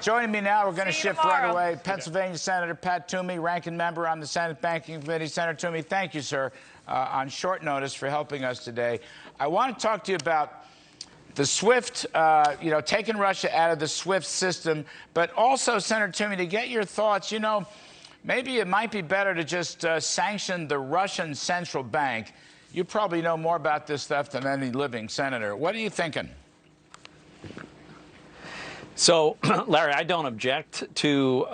Joining me now, we're going to shift tomorrow. right away. Pennsylvania Senator Pat Toomey, ranking member on the Senate Banking Committee. Senator Toomey, thank you, sir, on short notice for helping us today. I want to talk to you about the SWIFT, taking Russia out of the SWIFT system, but also, Senator Toomey, to get your thoughts, maybe it might be better to just sanction the Russian central bank. You probably know more about this stuff than any living senator. What are you thinking? So, Larry, I don't object to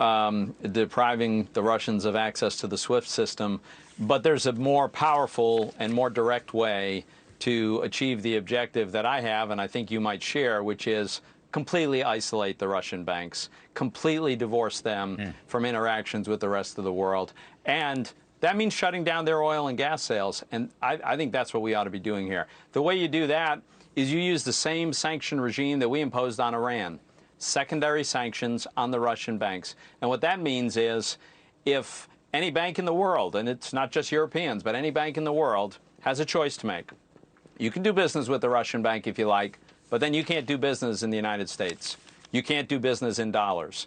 depriving the Russians of access to the SWIFT system, but there's a more powerful and more direct way to achieve the objective that I have, and I think you might share, which is completely isolate the Russian banks, completely divorce them from interactions with the rest of the world. And that means shutting down their oil and gas sales, and I think that's what we ought to be doing here. The way you do that is you use the same sanction regime that we imposed on Iran. Secondary sanctions on the Russian banks. And what that means is if any bank in the world, and it's not just Europeans, but any bank in the world has a choice to make. You can do business with the Russian bank if you like, but then you can't do business in the United States. You can't do business in dollars.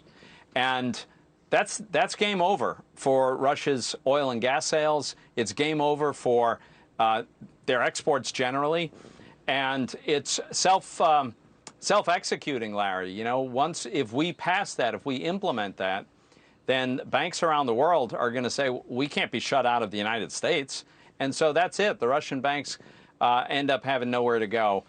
And that's game over for Russia's oil and gas sales. It's game over for their exports generally. And it's self-executing, Larry. If we pass that, if we implement that, then banks around the world are going to say, we can't be shut out of the United States. And so that's it. The Russian banks end up having nowhere to go.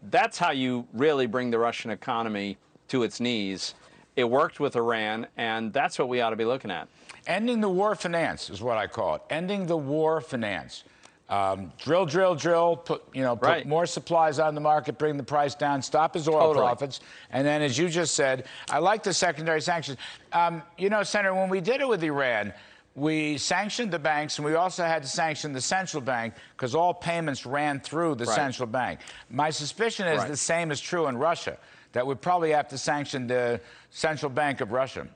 That's how you really bring the Russian economy to its knees. It worked with Iran, and that's what we ought to be looking at. Ending the war finance is what I call it. Ending the war finance. Drill, put more supplies on the market, bring the price down, stop his oil profits. And then, as you just said, I like the secondary sanctions. Senator, when we did it with Iran, we sanctioned the banks, and we also had to sanction the central bank because all payments ran through the central bank. My suspicion is the same is true in Russia, that we probably have to sanction the central bank of Russia.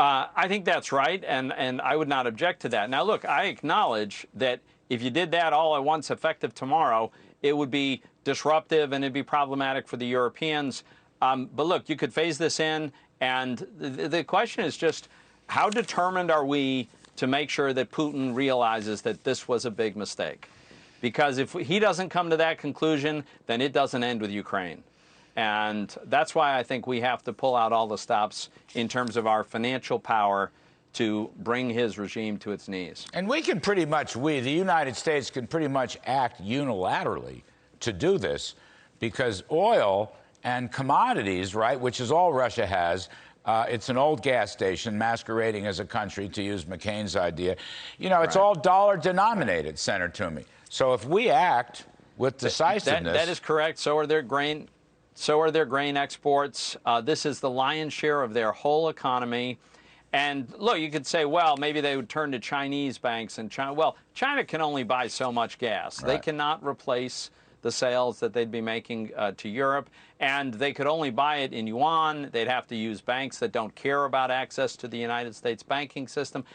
I think that's right, and I would not object to that. Now, look, I acknowledge that if you did that all at once effective tomorrow, it would be disruptive and it'd be problematic for the Europeans. But look, you could phase this in, and the question is just how determined are we to make sure that Putin realizes that this was a big mistake? Because if he doesn't come to that conclusion, then it doesn't end with Ukraine. And that's why I think we have to pull out all the stops in terms of our financial power to bring his regime to its knees. And we can pretty much, the United States can pretty much act unilaterally to do this because oil and commodities, which is all Russia has, it's an old gas station masquerading as a country, to use McCain's idea. It's all dollar denominated, Senator Toomey. So if we act with decisiveness... That is correct. So are their grain exports. This is the lion's share of their whole economy. And look, you could say, well, maybe they would turn to Chinese banks and China. Well, China can only buy so much gas. They cannot replace the sales that they'd be making to Europe. And they could only buy it in yuan. They'd have to use banks that don't care about access to the United States banking system.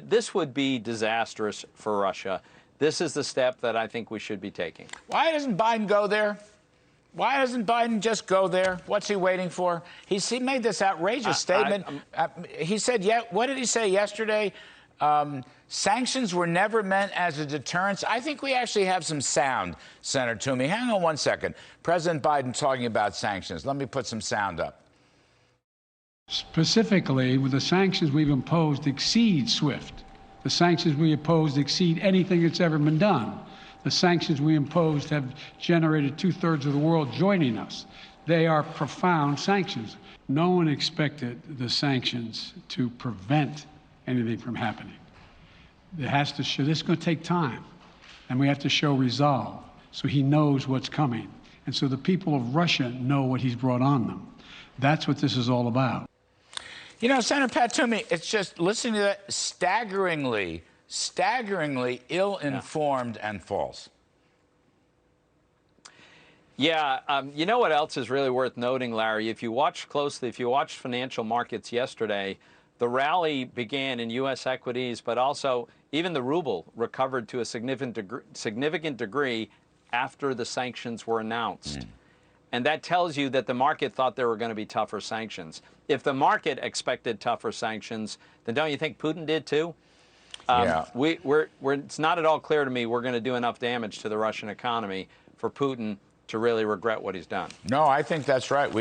This would be disastrous for Russia. This is the step that I think we should be taking. Why doesn't Biden go there? Why doesn't Biden just go there? What's he waiting for? He made this outrageous statement. He said, what did he say yesterday? Sanctions were never meant as a deterrence. I think we actually have some sound, Senator Toomey. Hang on one second. President Biden talking about sanctions. Let me put some sound up. Specifically, with the sanctions we've imposed exceed SWIFT. The sanctions we imposed exceed anything that's ever been done. The sanctions we imposed have generated 2/3 of the world joining us. They are profound sanctions. No one expected the sanctions to prevent anything from happening. It has to show, this is going to take time, and we have to show resolve so he knows what's coming. And so the people of Russia know what he's brought on them. That's what this is all about. Senator Pat Toomey, it's just listening to that staggeringly ill-informed and false. Yeah, you know what else is really worth noting, Larry? If you watched closely, if you watched financial markets yesterday, the rally began in U.S. equities, but also even the ruble recovered to a significant degree after the sanctions were announced. And that tells you that the market thought there were going to be tougher sanctions. If the market expected tougher sanctions, then don't you think Putin did too? Yeah. It's not at all clear to me we're going to do enough damage to the Russian economy for Putin to really regret what he's done. No, I think that's right.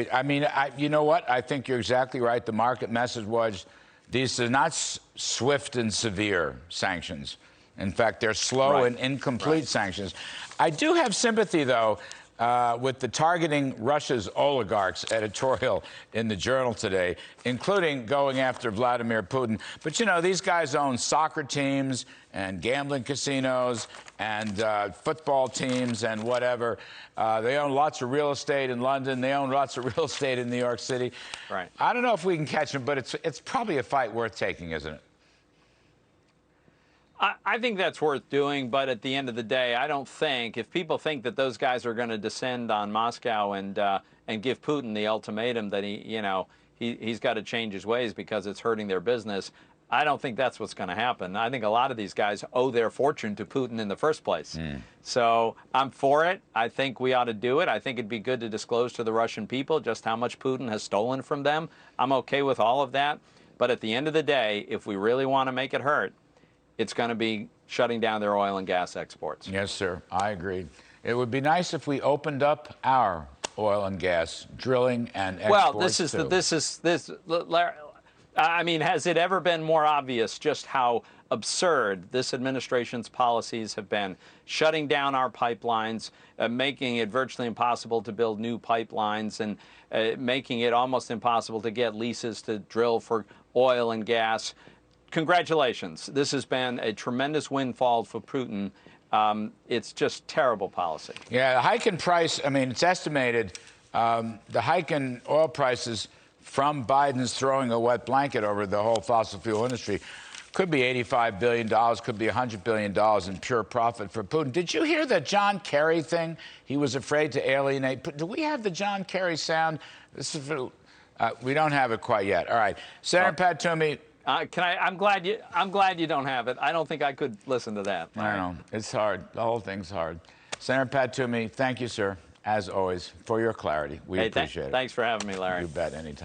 You know what? I think you're exactly right. The market message was these are not swift and severe sanctions. In fact, they're slow and incomplete sanctions. I do have sympathy, though, with the targeting Russia's oligarchs editorial in the Journal today, including going after Vladimir Putin. But, you know, these guys own soccer teams and gambling casinos and football teams and whatever. They own lots of real estate in London. They own lots of real estate in New York City. Right. I don't know if we can catch them, but it's probably a fight worth taking, isn't it? I think that's worth doing, but at the end of the day, I don't think, if people think that those guys are going to descend on Moscow and give Putin the ultimatum that he's got to change his ways because it's hurting their business, I don't think that's what's going to happen. I think a lot of these guys owe their fortune to Putin in the first place. So I'm for it. I think we ought to do it. I think it'd be good to disclose to the Russian people just how much Putin has stolen from them. I'm okay with all of that. But at the end of the day, if we really want to make it hurt, it's going to be shutting down their oil and gas exports. Yes, sir. I agree. It would be nice if we opened up our oil and gas drilling and exports. Well, I mean, has it ever been more obvious just how absurd this administration's policies have been? Shutting down our pipelines, making it virtually impossible to build new pipelines, and making it almost impossible to get leases to drill for oil and gas. Congratulations. This has been a tremendous windfall for Putin. It's just terrible policy. Yeah, the hike in price, I mean, it's estimated the hike in oil prices from Biden's throwing a wet blanket over the whole fossil fuel industry could be $85 billion, could be $100 billion in pure profit for Putin. Did you hear that John Kerry thing? He was afraid to alienate. Do we have the John Kerry sound? This is we don't have it quite yet. All right. Senator Pat Toomey. I'm glad you don't have it. I don't think I could listen to that. I know. It's hard. The whole thing's hard. Senator Pat Toomey, thank you, sir, as always, for your clarity. We appreciate it. Thanks for having me, Larry. You bet, anytime.